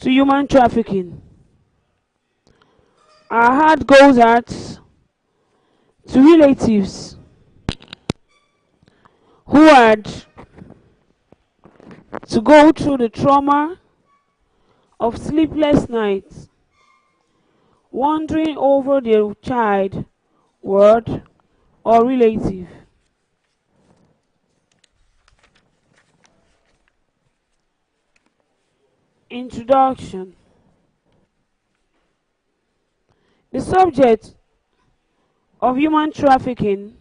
to human trafficking. Our heart goes out to relatives who had to go through the trauma of sleepless nights, wandering over their child, ward, or relative. Introduction. The subject of human trafficking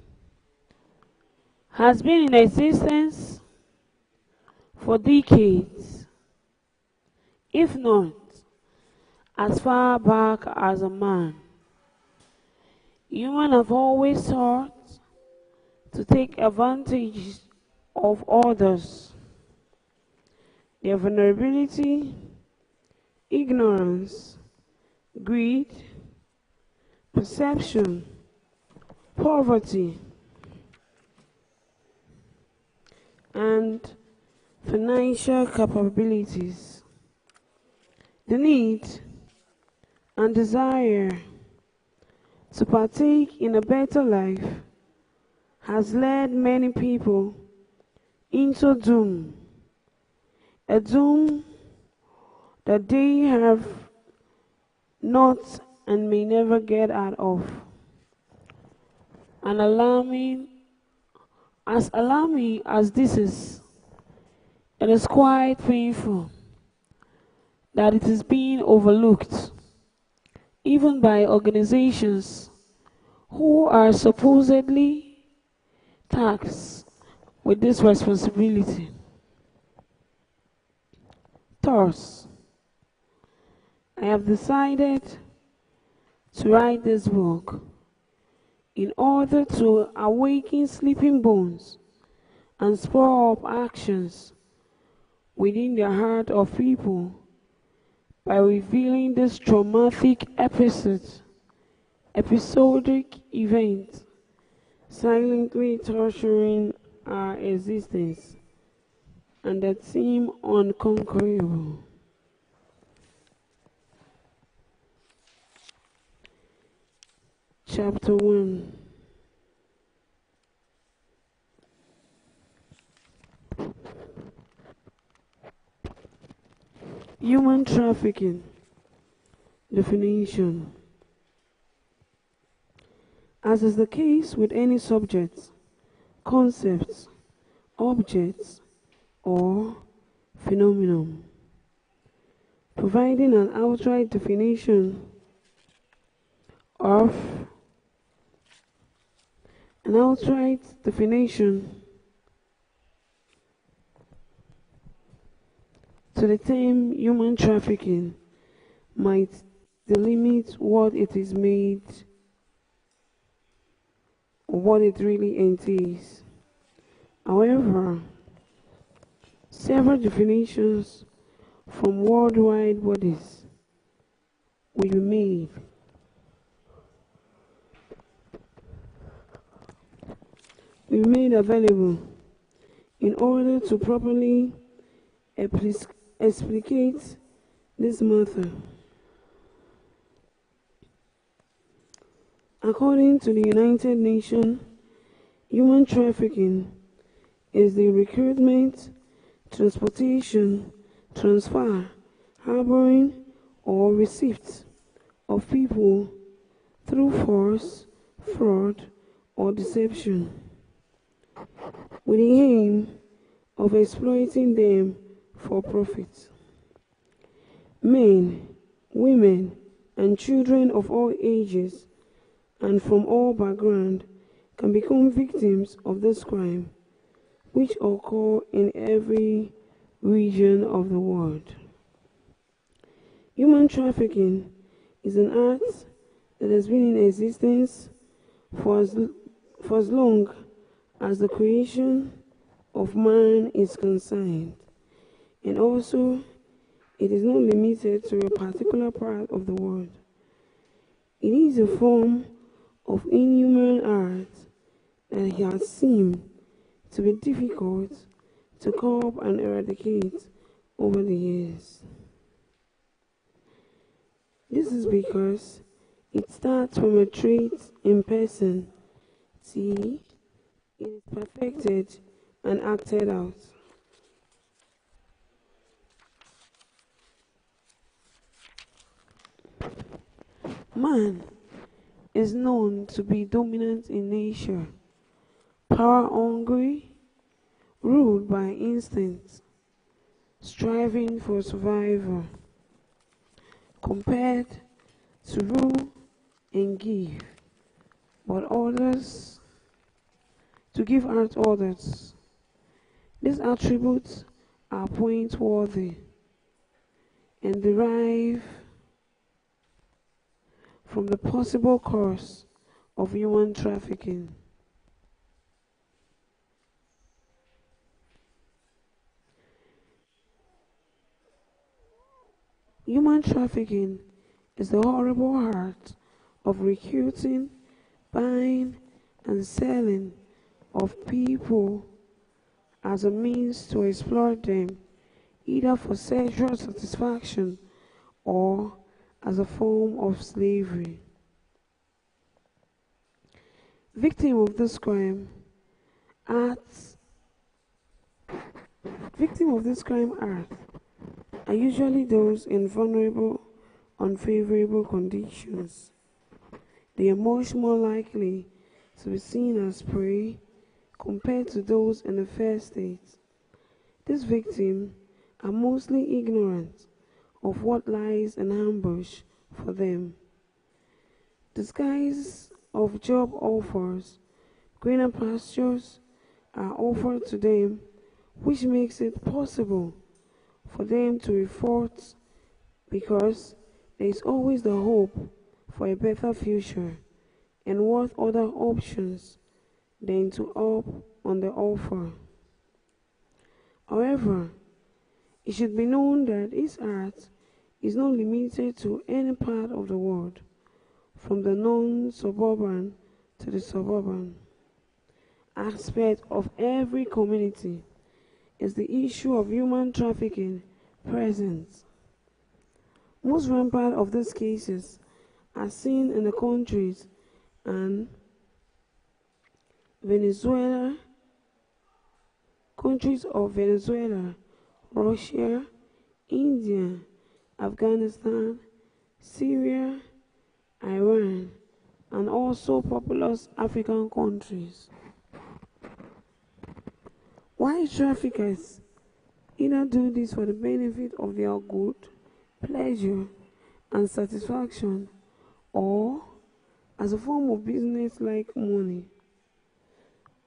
has been in existence for decades, if not as far back as a man. Humans have always sought to take advantage of others, their vulnerability, ignorance, greed, perception, poverty, and financial capabilities. The need and desire to partake in a better life has led many people into doom, a doom that they have not and may never get out of. And alarming as this is, it is quite painful that it is being overlooked, even by organizations who are supposedly tasked with this responsibility. Thus, I have decided to write this book in order to awaken sleeping bones and spur up actions within the heart of people by revealing this traumatic episodic event, silently torturing our existence and that seem unconquerable. Chapter 1. Human trafficking. Definition. As is the case with any subject, concepts, objects, or phenomenon, providing an outright definition to the term human trafficking might delimit what it is made or what it really entails. However, several definitions from worldwide bodies will be made available in order to properly explicate this matter. According to the United Nations, human trafficking is the recruitment, transportation, transfer, harboring, or receipt of people through force, fraud, or deception, with the aim of exploiting them for profit. Men, women, and children of all ages and from all backgrounds can become victims of this crime, which occur in every region of the world. Human trafficking is an art that has been in existence for as long as the creation of man is concerned, and also it is not limited to a particular part of the world. It is a form of inhuman art that has seemed to be difficult to curb and eradicate over the years. This is because it starts from a trait in person till it is perfected and acted out. Man is known to be dominant in nature, power-hungry, ruled by instinct, striving for survival, compared to rule and give, but others to give out orders. These attributes are point-worthy and derive from the possible cause of human trafficking. Human trafficking is the horrible art of recruiting, buying, and selling of people as a means to exploit them, either for sexual satisfaction or as a form of slavery. Victims of this crime acts are usually those in vulnerable, unfavorable conditions. They are much more likely to be seen as prey compared to those in a fair state. These victims are mostly ignorant of what lies in ambush for them. Disguise of job offers, greener pastures are offered to them, which makes it possible for them to report, because there is always the hope for a better future and what other options than to up on the offer. However, it should be known that this art is not limited to any part of the world, from the non-suburban to the suburban. Aspect of every community is the issue of human trafficking present. Most rampant of these cases are seen in the countries of Venezuela, Russia, India, Afghanistan, Syria, Iran, and also populous African countries. Why traffickers either do this for the benefit of their good, pleasure, and satisfaction, or as a form of business like money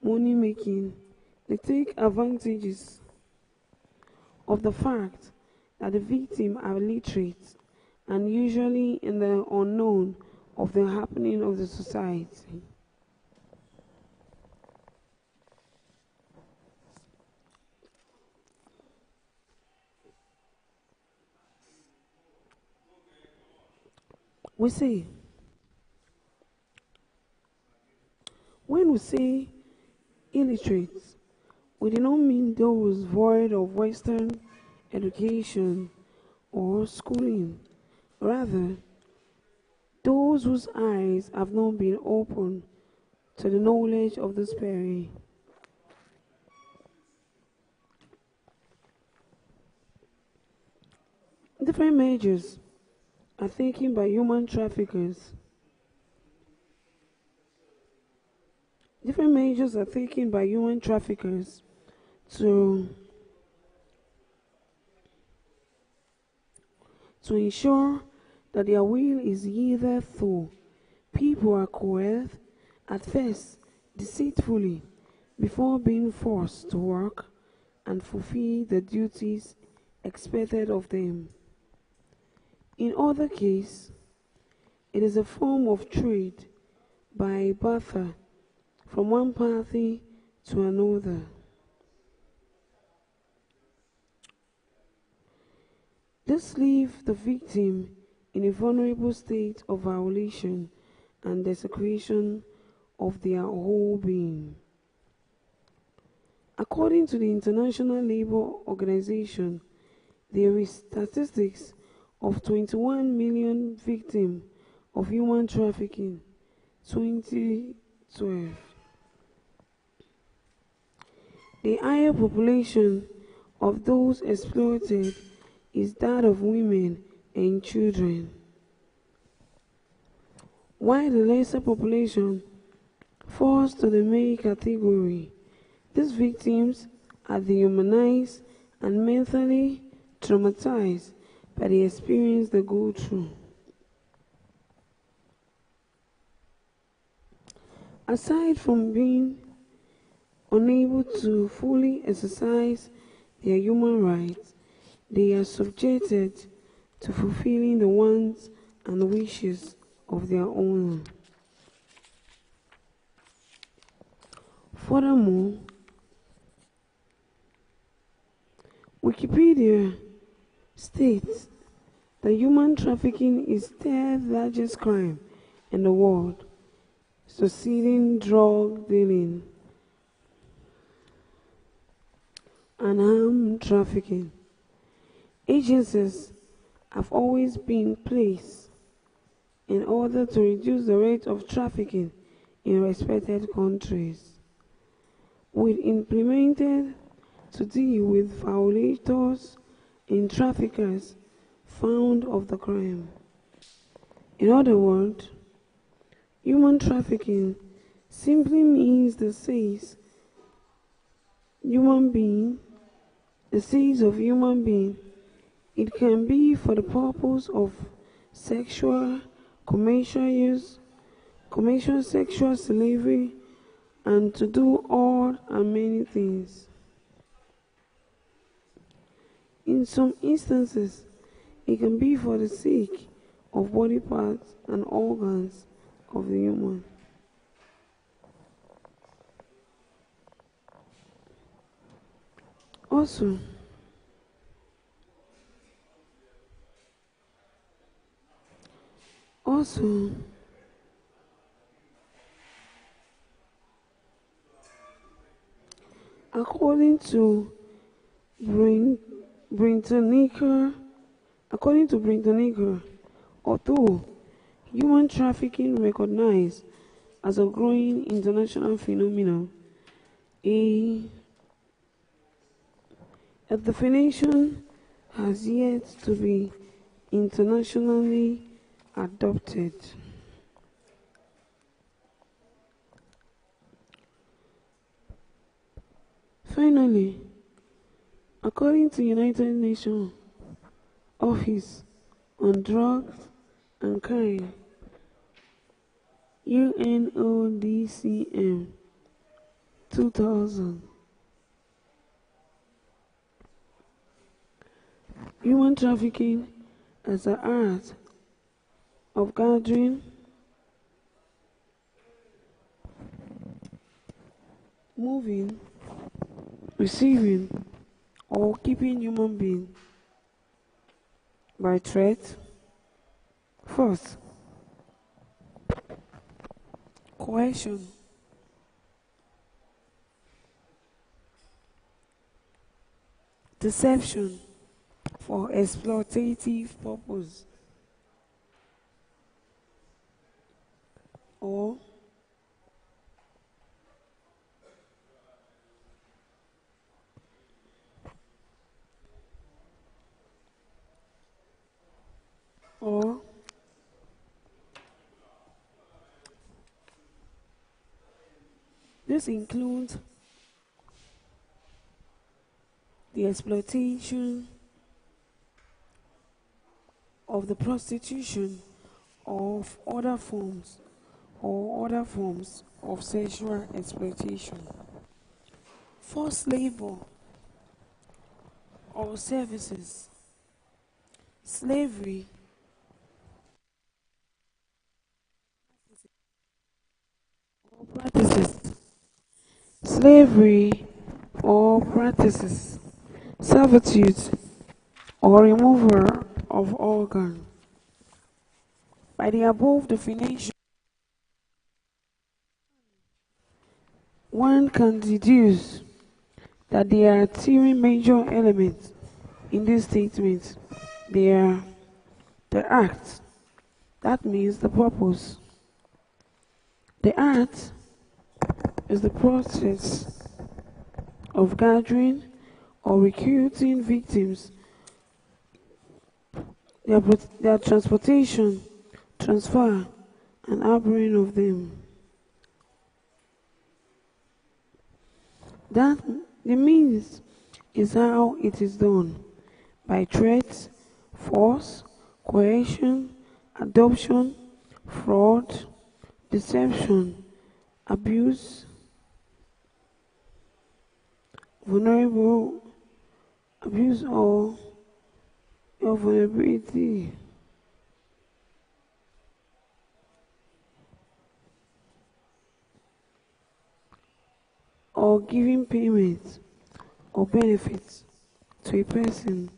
making, they take advantages of the fact that the victims are literate and usually in the unknown of the happening of the society. When we say illiterate, we do not mean those void of Western education or schooling. Rather, those whose eyes have not been opened to the knowledge of this peril. Different measures are taken by human traffickers. Different measures are taken by human traffickers to ensure that their will is yielded through. People are coerced at first deceitfully before being forced to work and fulfill the duties expected of them. In other cases, it is a form of trade by barter from one party to another. This leaves the victim in a vulnerable state of violation and desecration of their whole being. According to the International Labour Organization, There is statistics of 21 million victims of human trafficking 2012. The higher population of those exploited is that of women and children, while the lesser population falls to the male category. These victims are dehumanized and mentally traumatized by the experience they go through. Aside from being unable to fully exercise their human rights, they are subjected to fulfilling the wants and wishes of their owner. Furthermore, Wikipedia states that human trafficking is the third largest crime in the world, succeeding drug dealing and arms trafficking. Agencies have always been placed in order to reduce the rate of trafficking in respected countries, with implemented to deal with violators and traffickers found of the crime. In other words, human trafficking simply means the sex of human being. It can be for the purpose of sexual, commercial use, commercial sexual slavery, and to do all and many things. In some instances, it can be for the sake of body parts and organs of the human. Also, according to Britannica, although human trafficking recognized as a growing international phenomenon, a definition has yet to be internationally adopted. Finally, according to United Nations Office on Drugs and Crime, UNODCM 2000, human trafficking as an art of gathering, moving, receiving, or keeping human beings by threat, force, coercion, deception for exploitative purpose, or this includes the exploitation of the prostitution of other forms of sexual exploitation, forced labor or services, slavery, or practices, servitude, or removal of organ. By the above definition, one can deduce that there are three major elements in this statement. They are the act. That means the purpose. The act is the process of gathering or recruiting victims, their transportation, transfer, and harboring of them. That the means is how it is done, by threats, force, coercion, adoption, fraud, deception, abuse, vulnerable, abuse or your vulnerability. Or giving payment or benefits to a person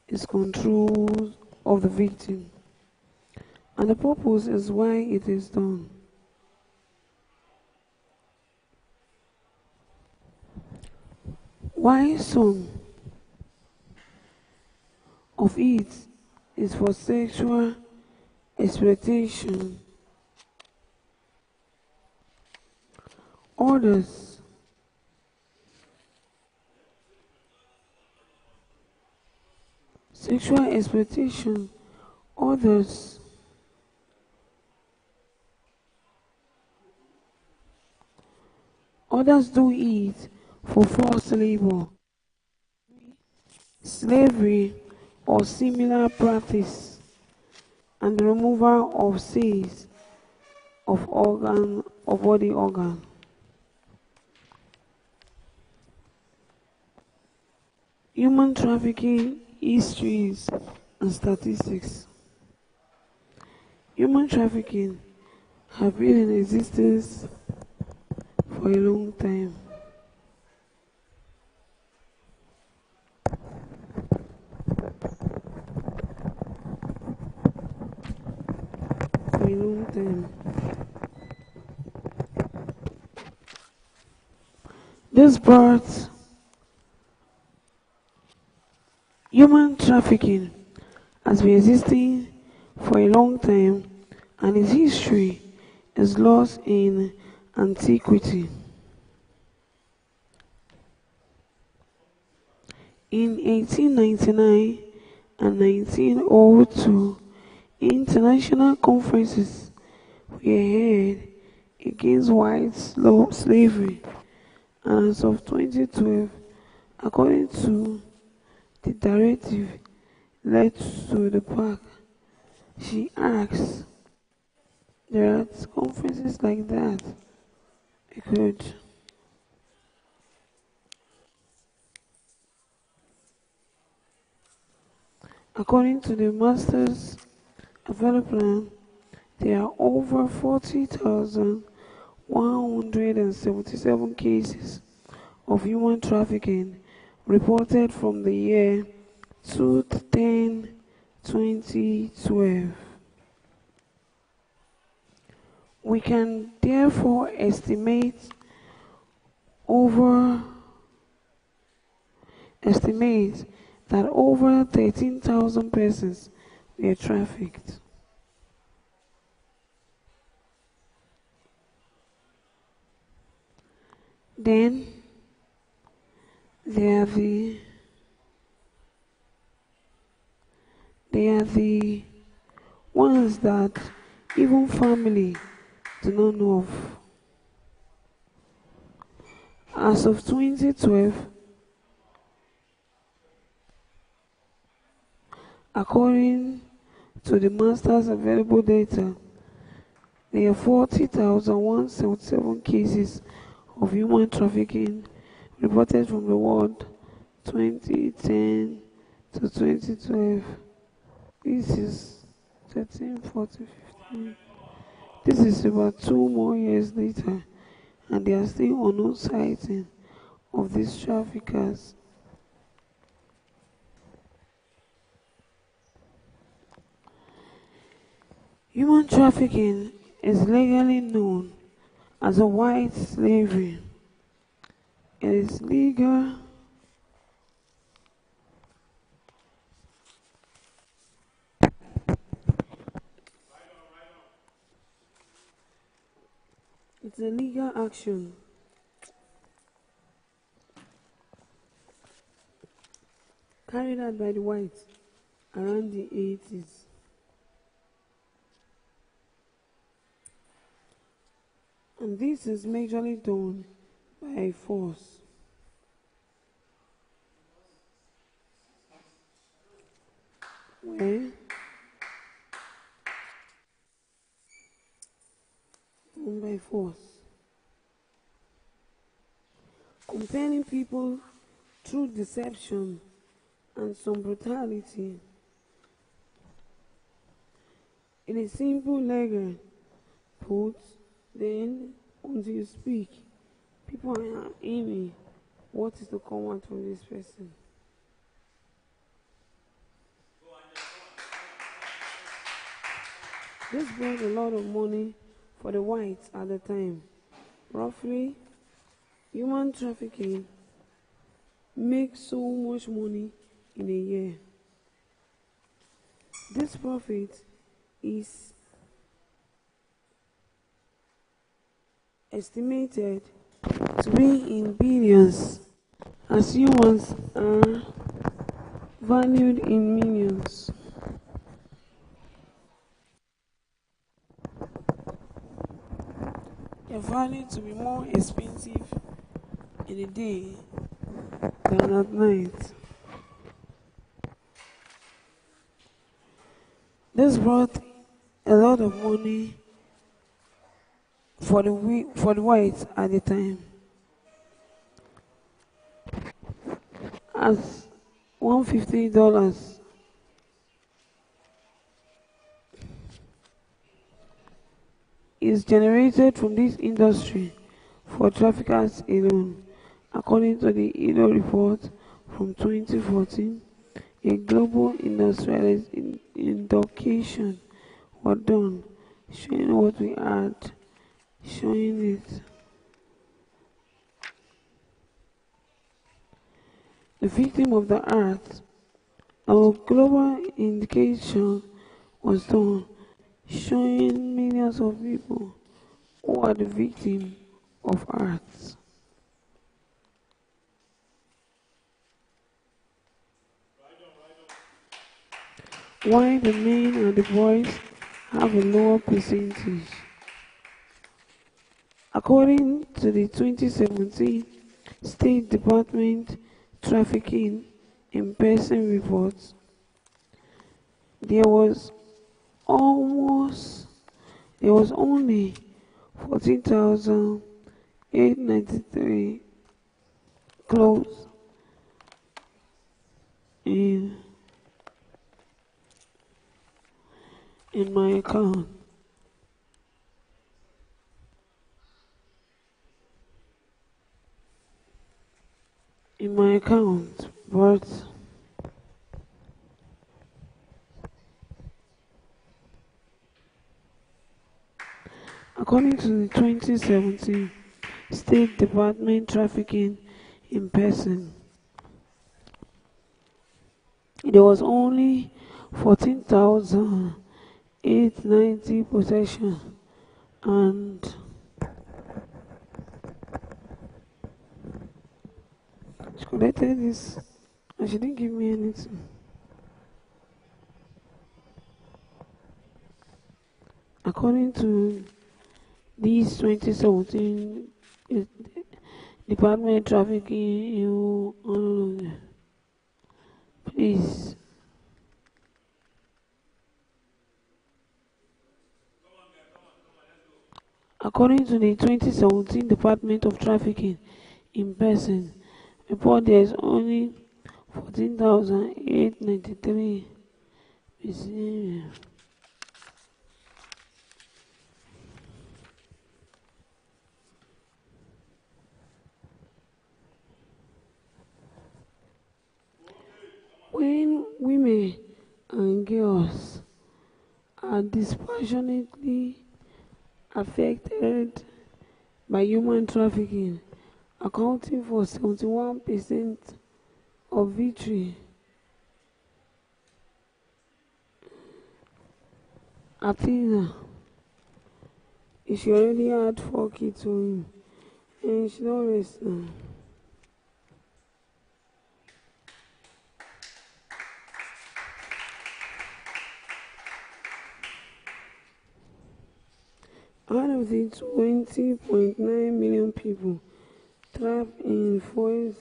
is control of the victim. And the purpose is why it is done. Why some of it is for sexual exploitation. Others sexual exploitation. Others do it for forced labor, slavery, or similar practice, and the removal of cells of body organ. Human trafficking histories and statistics. Human trafficking have been in existence for a long time. This brought human trafficking has been existing for a long time, and its history is lost in antiquity. In 1899 and 1902, international conferences were held against white slavery, and as of 2012, according to the directive led to the park, she asks there are conferences like that. I could according to the Masters Development, there are over 40,177 cases of human trafficking reported from the year 2010-2012. We can therefore estimate that over 13,000 persons were trafficked. Then there are the ones that even family do not know of. As of 2012, according to the Masters available data, there are 40,177 cases of human trafficking reported from the world 2010 to 2012. This is 13, 14, 15. This is about 2 more years later, and there are still unknown sightings of these traffickers. Human trafficking is legally known as a white slavery. It is legal It's a legal action carried out by the whites around the 80s. And this is majorly done by force. Where done by force. Compelling people through deception and some brutality. In a simple legal put, then until you speak, people are aiming what is to come out from this person. This brought a lot of money for the whites at the time. Roughly, human trafficking makes so much money in a year. This profit is estimated to be in billions, as humans are valued in millions. They're valued to be more expensive in the day than at night. This brought a lot of money for the whites at the time, as $150 is generated from this industry for traffickers alone, according to the ILO report from 2014. A global induction was done, showing what we had, showing it. The victim of the art, our global indication was done, showing millions of people who are the victim of art. Why the men and the boys have a lower percentage. According to the 2017 State Department Trafficking in Person reports, there was only 14,893 clothes in my account. But according to the 2017 State Department Trafficking in Person, there was only 14,890 possession, and she collected this and she didn't give me anything. According to this 2017 Department Trafficking, please. According to the 2017 Department of Trafficking in Person report, there is only 14,893 missing. When women and girls are dispassionately affected by human trafficking, accounting for 71% of victory. Athena She already had 4 kids for him, and she don't rest now. Out of the 20.9 million people trapped in forced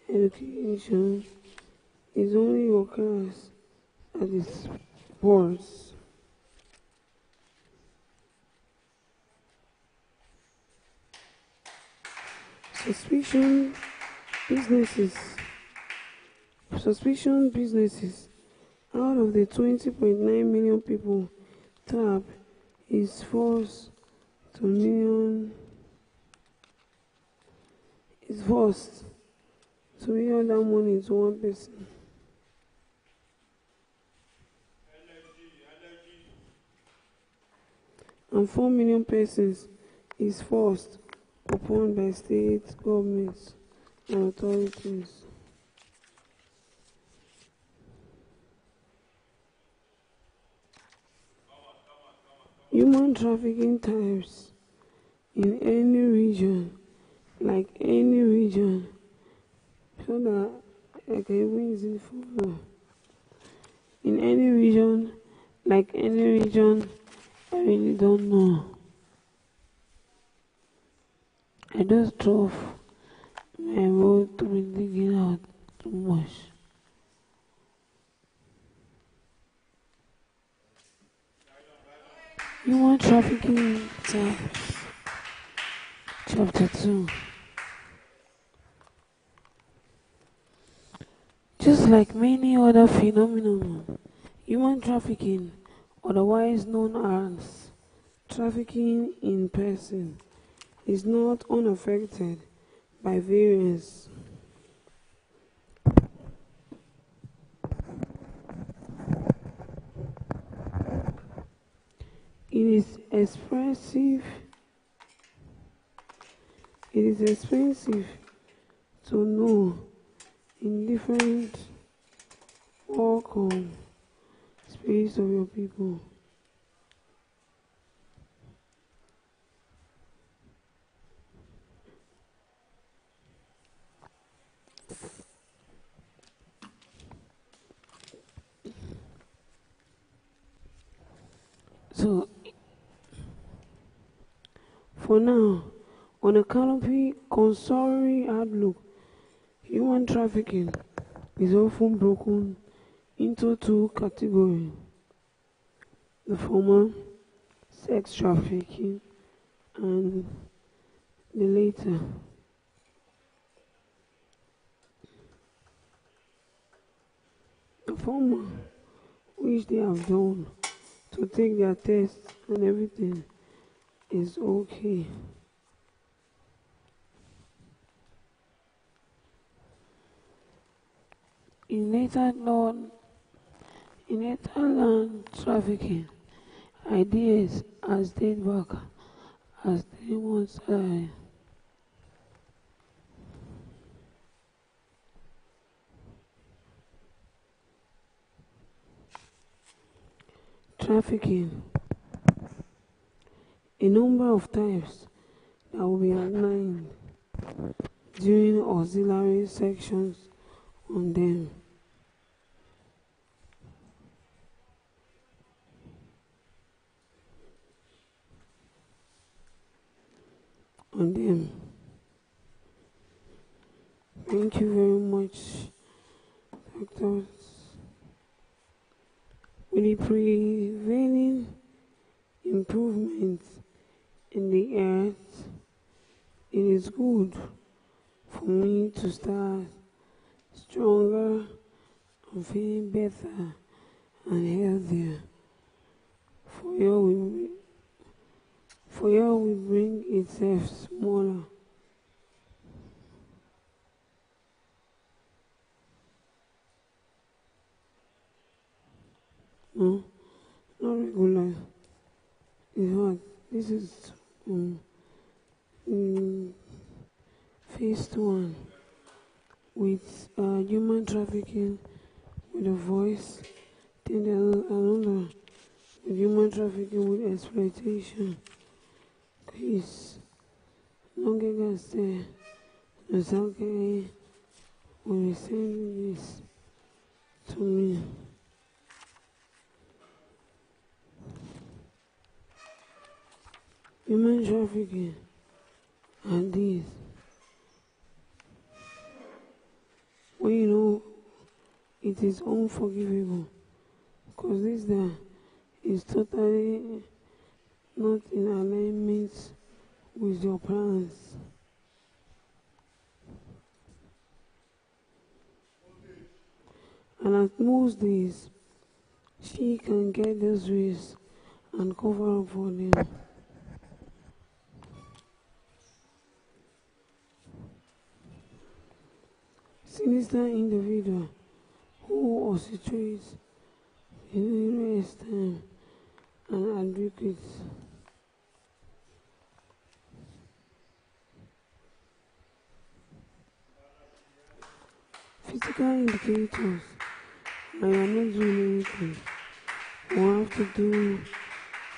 education, is only your class at its worst. Suspicion businesses. Out of the 20.9 million people trapped, is forced to million that money to one person. And 4 million persons is forced upon by state governments and authorities. Human trafficking types in any region, so that I can even use it for in any region, I really don't know. I just drove my road to be digging out too much. Human trafficking types, chapter 2. Just like many other phenomena, human trafficking, otherwise known as trafficking in person, is not unaffected by variance. It is expensive to know in different walk of spirits of your people. So, for now, on a cursory outlook, human trafficking is often broken into 2 categories. The former, sex trafficking, and the later, the former, which they have done to take their tests and everything, is okay. In later trafficking, ideas as date back as 3 months earlier. Trafficking. A number of types that will be outlined during auxiliary sections on them. Thank you very much, doctors. With the prevailing improvements in the earth, it is good for me to start stronger and feeling better and healthier. For y'all will bring itself smaller. No, not regular. It's what? This is phase 1 with human trafficking with a voice, then another with human trafficking with exploitation. Peace. Nongegaste. Nosake will be sending this to me. Human trafficking and this. When you know it is unforgivable, because this there is totally not in alignment with your plans. And at most days, she can get those ways and cover up for them. Sinister individual who oscillates in various time and advocates. Physical indicators, I am not doing anything. We have to do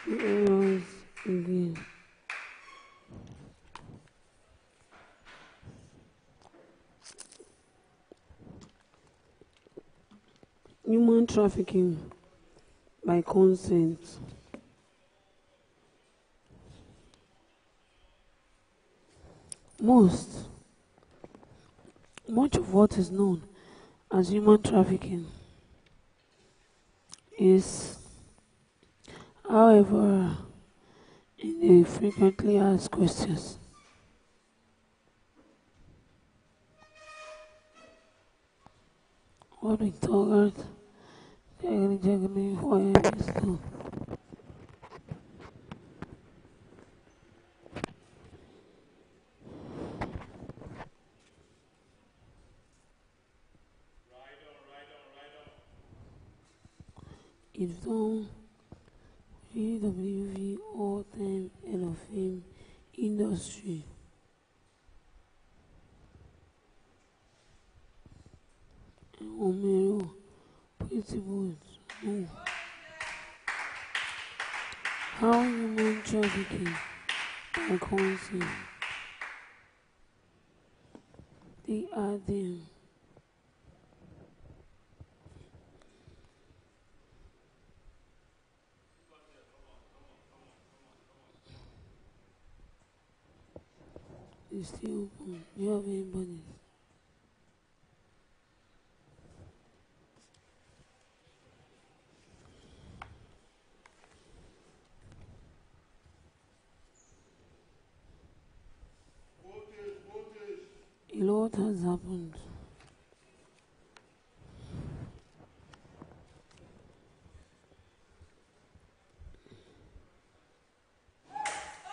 the errors again. Human trafficking by consent. Much of what is known as human trafficking is, however, in the frequently asked questions. What we talk about, jaggedy, why is that? Readathon, GWV all-time Hall of Fame industry. Omero, principles. No. How human trafficking by consent. They are them. It's still open. Do you have anybody? A lot has happened.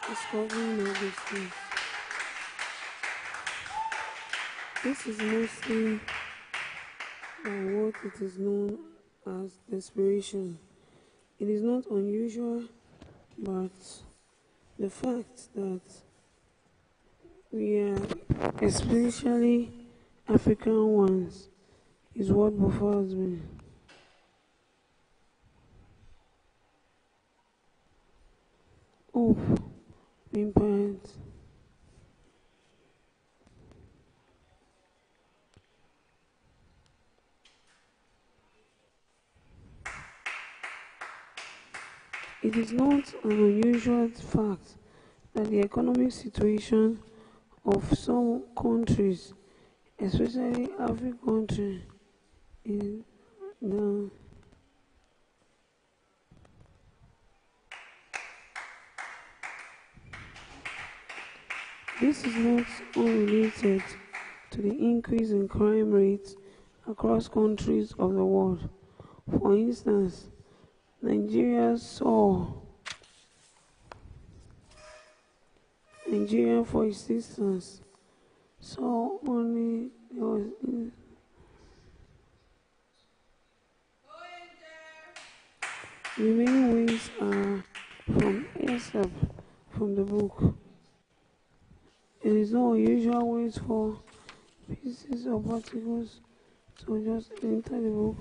Discovering all these things. This is mostly by what it is known as desperation. It is not unusual, but the fact that we are, especially African ones, is what befalls me. Hope, being parents. It is not an unusual fact that the economic situation of some countries, especially African countries, is down. This is not unrelated to the increase in crime rates across countries of the world. For instance, Nigeria, for instance, saw only there was remaining ways are from excerpt from the book. It is no unusual ways for pieces of particles to just enter the book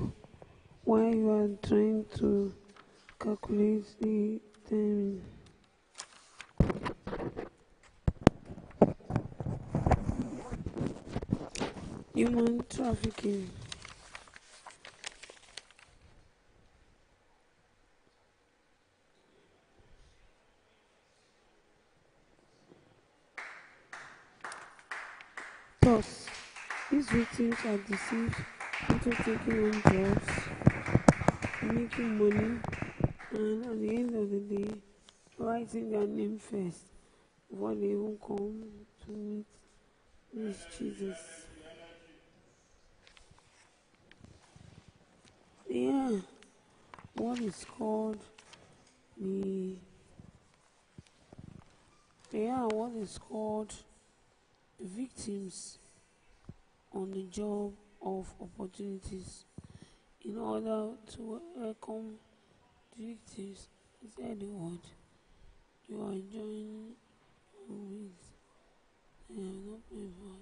while you are trying to calculate the timing. human trafficking. Thus, these victims are deceived into taking on jobs, making money, and at the end of the day, writing their name first before they even come to meet this Jesus. Yeah, what is called the what is called victims on the job of opportunities. In order to welcome the victims, is that the word you are joining with? I am not paying for.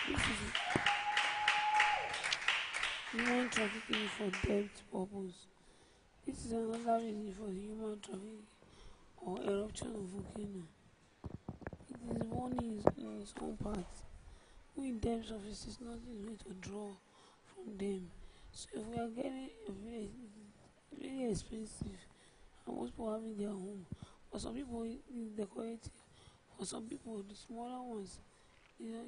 This is human trafficking for debt purpose. This is another reason for the human trafficking or eruption of volcano. It is warning in its own part. We in debt office is not the way to draw from them. So if we are getting really expensive, and most people having their home. For some people it's decorative. For some people the smaller ones, you know,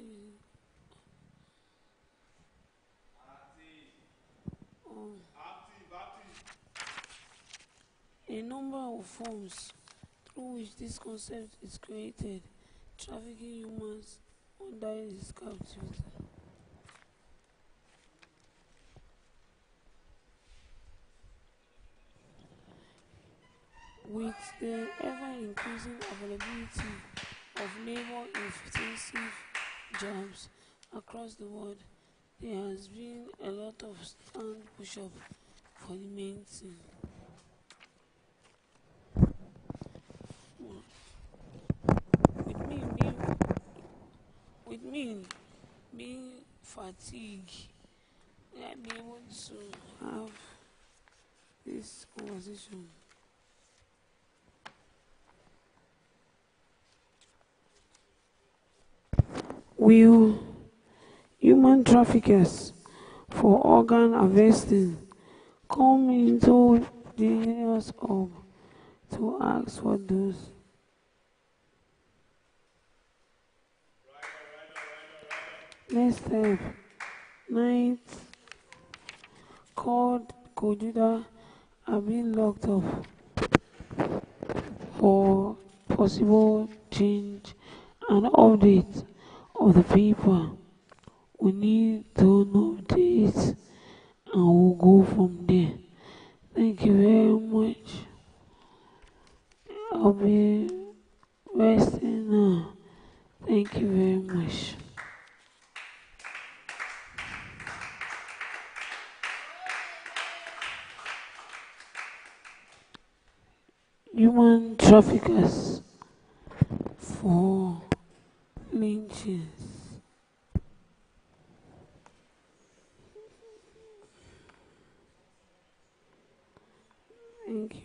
a number of forms through which this concept is created, trafficking humans under its captivity. With the ever-increasing availability of labor-intensive jobs across the world, there has been a lot of stand push-up for the main thing. With me being fatigued, I'll be able to have this conversation. Will human traffickers for organ harvesting come into the areas of to ask for those? Next step, night called Kojuda are being locked up for possible change and update of the paper. We need to know updates and we'll go from there. Thank you very much. I'll be resting now. Thank you very much. Human traffickers for lynchings. Thank you.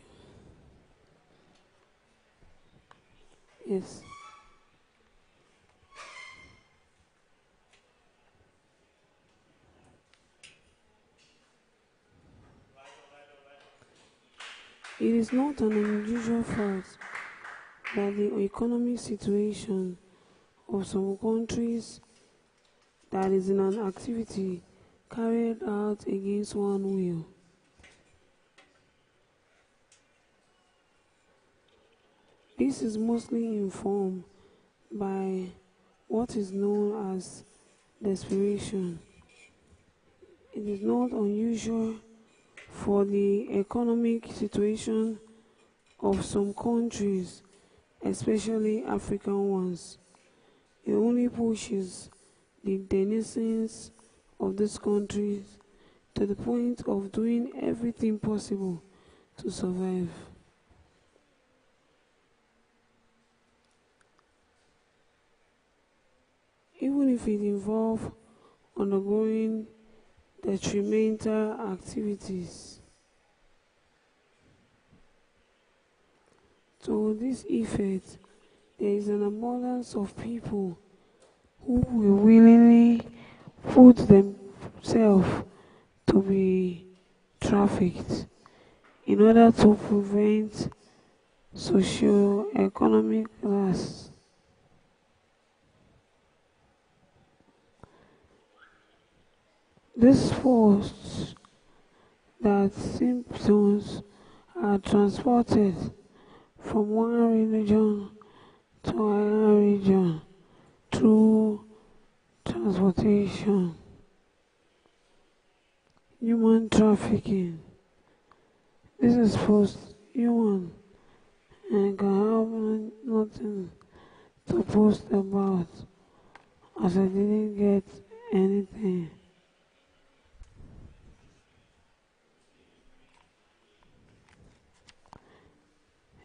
Yes. It is not an unusual fact that the economic situation of some countries that is in an activity carried out against one will. This is mostly informed by what is known as desperation. It is not unusual for the economic situation of some countries, especially African ones. It only pushes the denizens of these countries to the point of doing everything possible to survive. Even if it involves undergoing detrimental activities. To this effect, there is an abundance of people who will willingly put themselves to be trafficked in order to prevent socio-economic class. This force that symptoms are transported from one region to another region through transportation. Human trafficking. This is post-human and can have nothing to post about as I didn't get anything.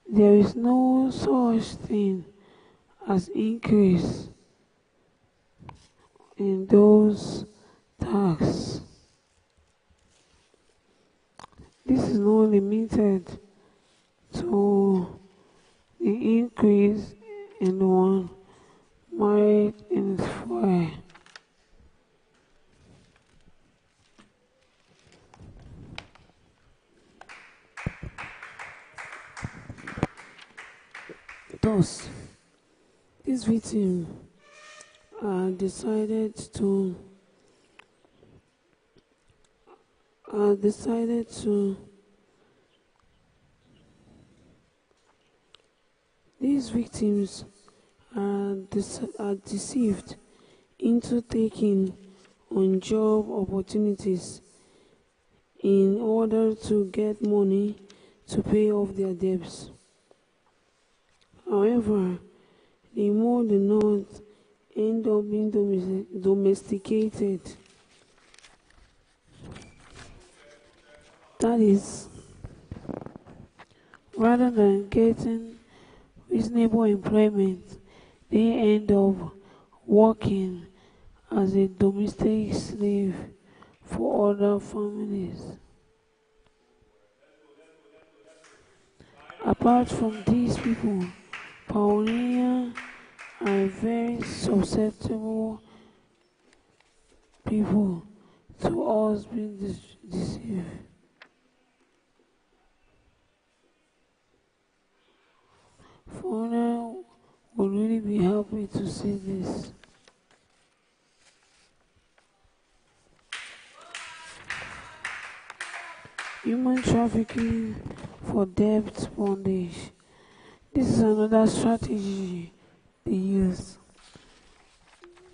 There is no such thing as increase in those taxes. This is not limited to the increase in the one married in its fuel. Thus, this victim decided to these victims are deceived into taking on job opportunities in order to get money to pay off their debts. However, the more do not end up being domesticated. That is, rather than getting reasonable employment, they end up working as a domestic slave for other families. Apart from these people, pioneers are very susceptible people to us being deceived. Foreigner would really be happy to see this. Human trafficking for debt bondage. This is another strategy they use.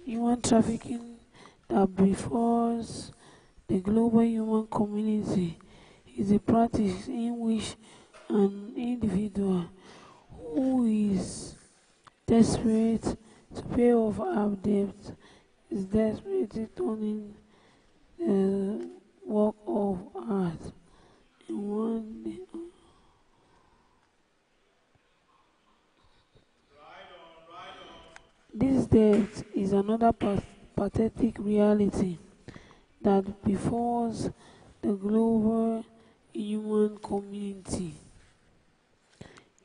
Human trafficking that befalls the global human community is a practice in which an individual who is desperate to pay off our debt is desperately turning the work of art in one day. This debt is another pathetic reality that befalls the global human community.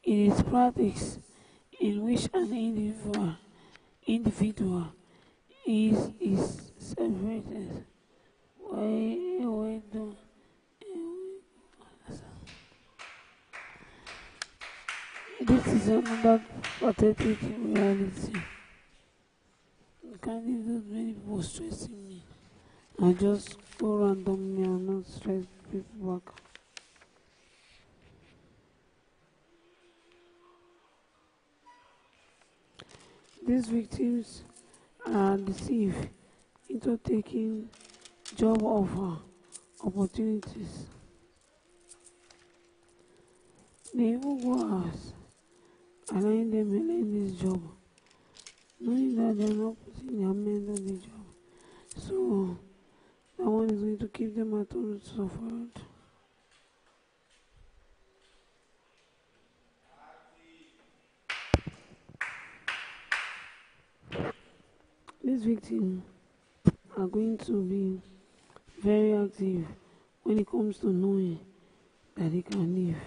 It is practice in which an individual is separated. This is another pathetic reality. Can't those many people stressing me? I just go randomly and not stress people back. These victims are deceived into taking job offer opportunities. They even go out allowing them to learn this job, knowing that they are not putting their mind on the job. So that one is going to keep them at home to suffer. These victims are going to be very active when it comes to knowing that they can live.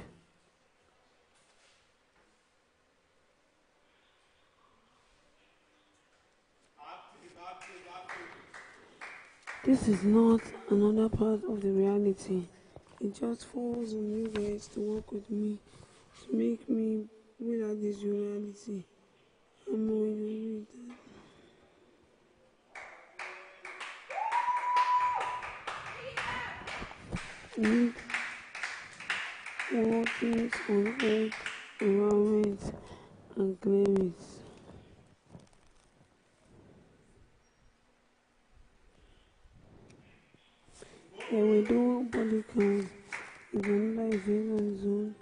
This is not another part of the reality. It just falls on you guys to work with me to make me read at this reality. I'm going to read that. Read all things on earth, environment, and climate. A widow body count is another event on its own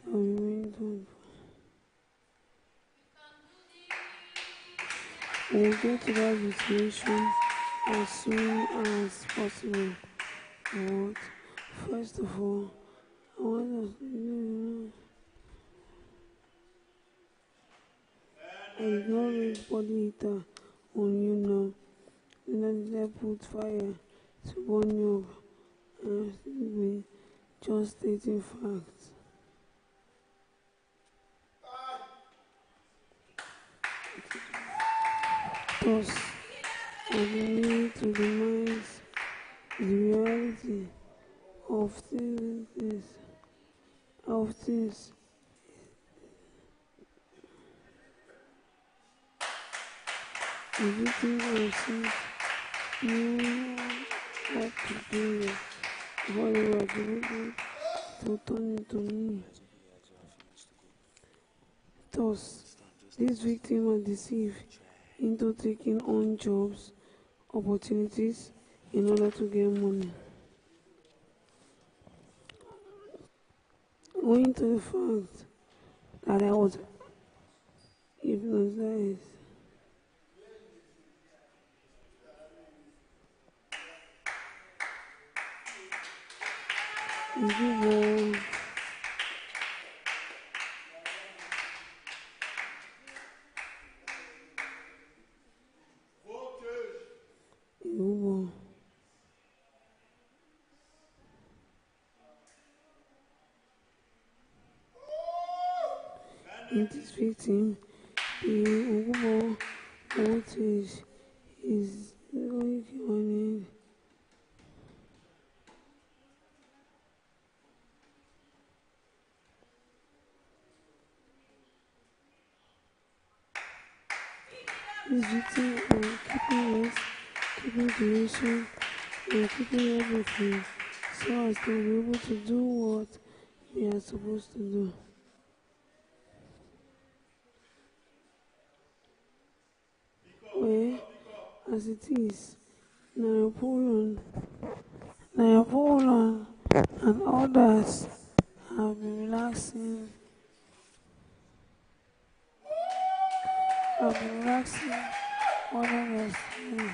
that we remain on. We'll get to that situation as soon as possible. But first of all, I want us to I did not read body heater on you now. Did I put fire to burn you up? And just stating facts. Thus, I need to remind the reality of things. The victim ourselves knew what to do before they were able to turn into me. Thus, these victims are deceived into taking on jobs, opportunities in order to get money. Owing to the fact that I was hypnotized, in this victim, the Ugubo voltage is going on it. This victim are keeping rest, keeping duration, and keeping everything so as to be able to do what they are supposed to do. Well, as it is, Napoleon and others have been relaxing more than yesterday.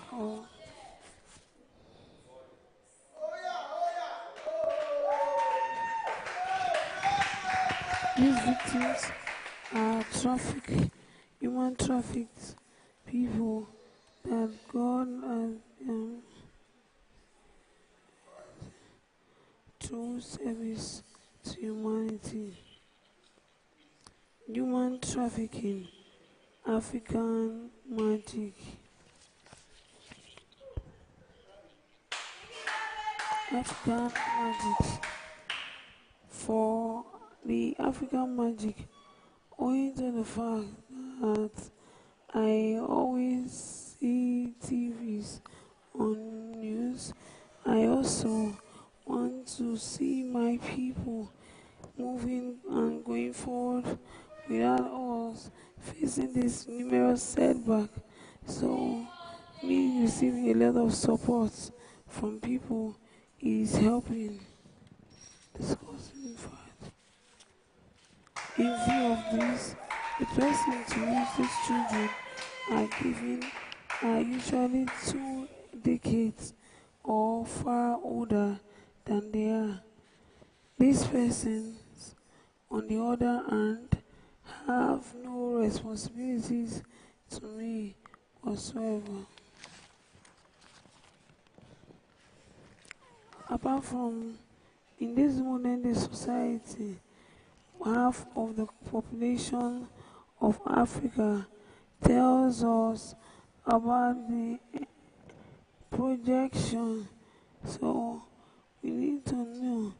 So, these victims are human trafficked people that God has through service to humanity. Human trafficking, African magic. African magic. For the African magic, owing to the fact that I always see TVs on news, I also want to see my people moving and going forward without us facing this numerous setback. So, me receiving a lot of support from people is helping. Discussing fact. In view of this, the person to which these children are given are usually 2 decades or far older than they are. These persons, on the other hand, have no responsibilities to me whatsoever. Apart from, in this modern day society, half of the population of Africa tells us about the projection. So we need to know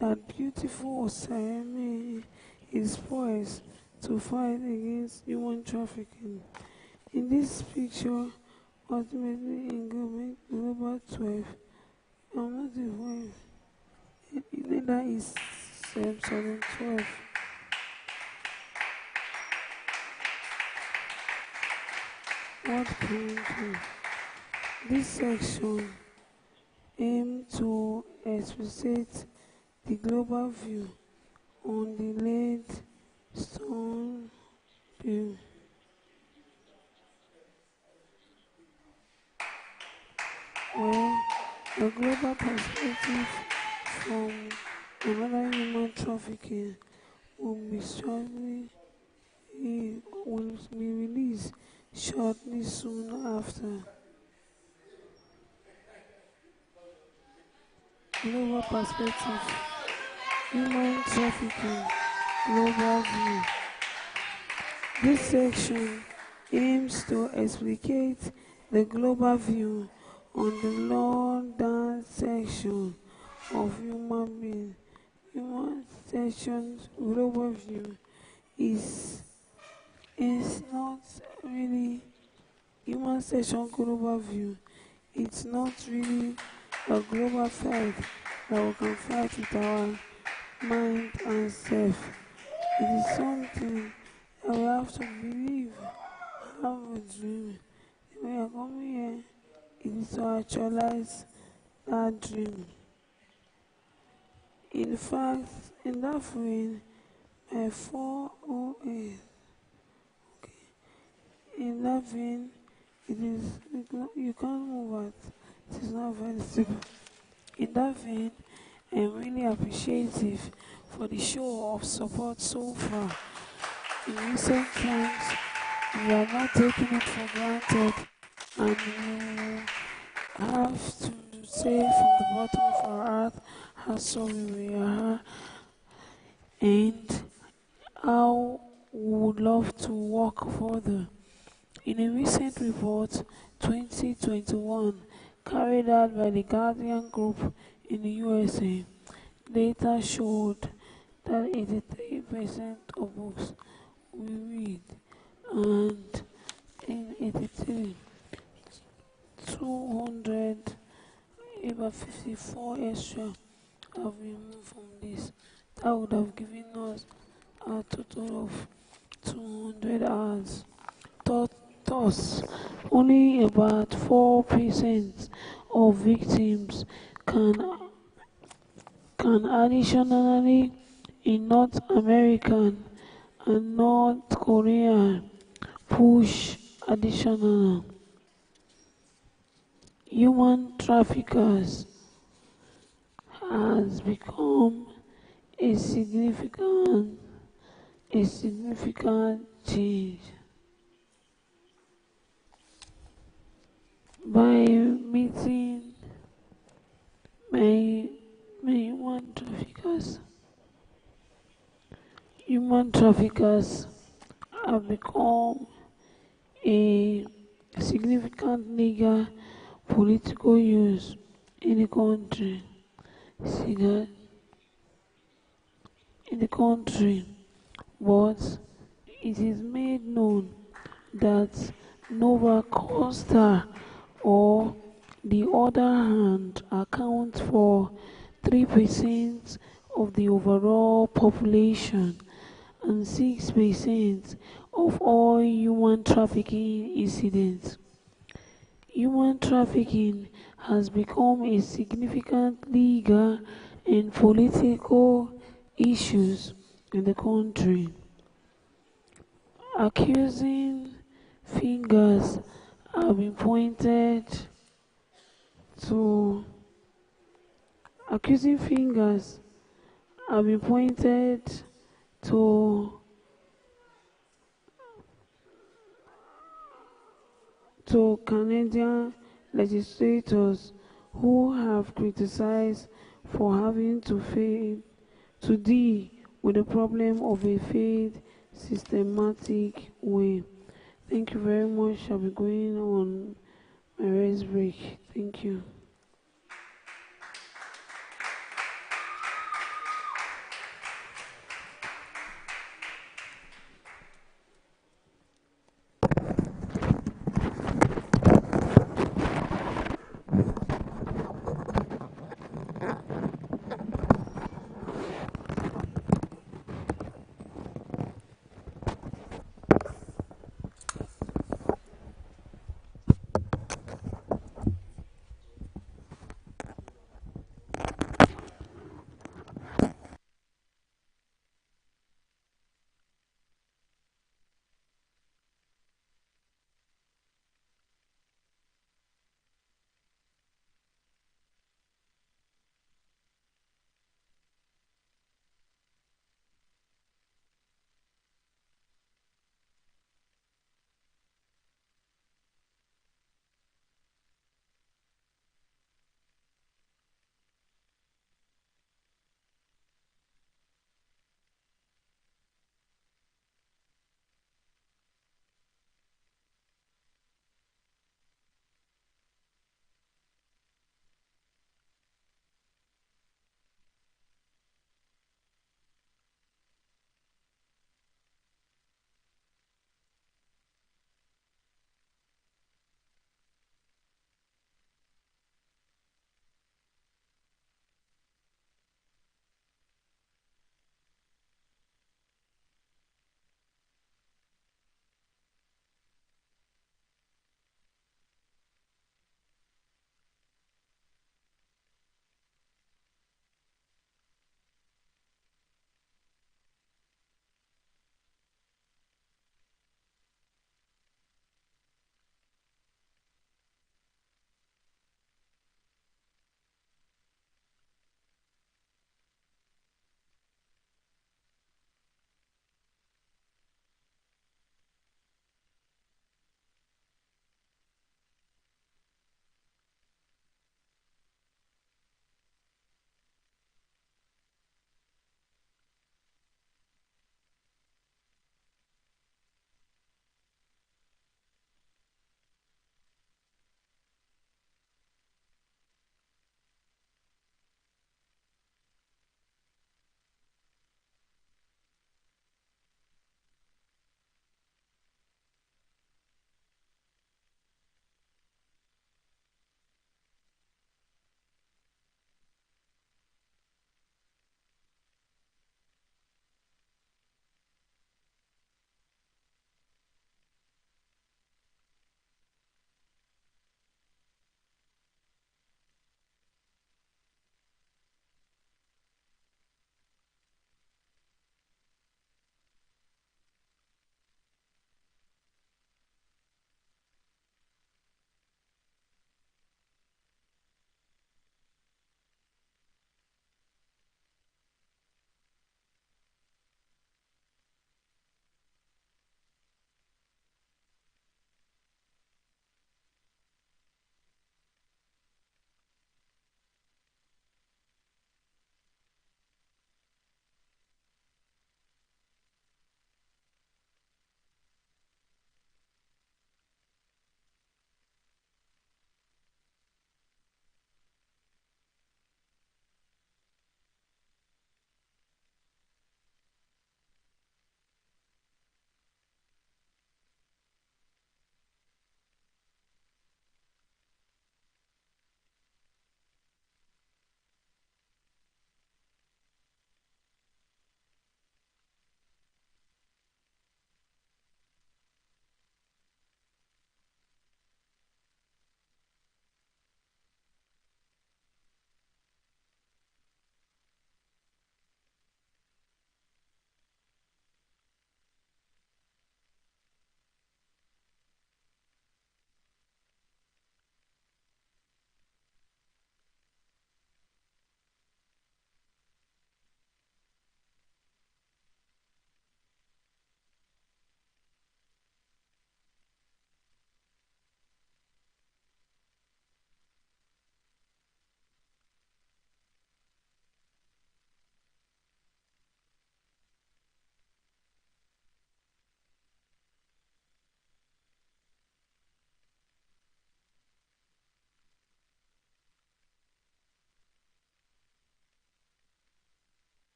that beautiful Osariemen is poised to fight against human trafficking. In this picture, ultimately in Global 12, I'm not even neither is 12. What can we do? This section aims to explicate the global view on the lead stone bill. Where a global perspective from another human trafficking will be released shortly soon after. Global perspective, human trafficking, global view. This section aims to explicate the global view on the lower section of human being. Human section's global view is not really human section global view. It's not really a global fight that we can fight with our mind and self. It is something that we have to believe, have a dream. When we are coming here, it is to actualize that dream. In fact, in that vein, 408. Okay. In that vein, it is you can't move it. It is not very simple. In that vein, I am really appreciative for the show of support so far. In recent times, we are not taking it for granted, and we have to say from the bottom of our heart how sorry we are and how we would love to work further. In a recent report, 2021, carried out by the Guardian Group in the USA, data showed that 83% of books we read, and in 83, 254 extra have been removed from this. That would have given us a total of 200 hours. Thus, only about 4% of victims can additionally in North American and North Korea push additional. Human traffickers has become a significant change. By meeting my human traffickers have become a significant legal political use in the country. See that? In the country, but it is made known that Nova Costa or the other hand accounts for 3% of the overall population and 6% of all human trafficking incidents. Human trafficking has become a significant legal and political issue in the country. Accusing fingers have been pointed to Canadian legislators who have criticized for having to deal with the problem of a failed systematic way. Thank you very much. I'll be going on my rest break. Thank you.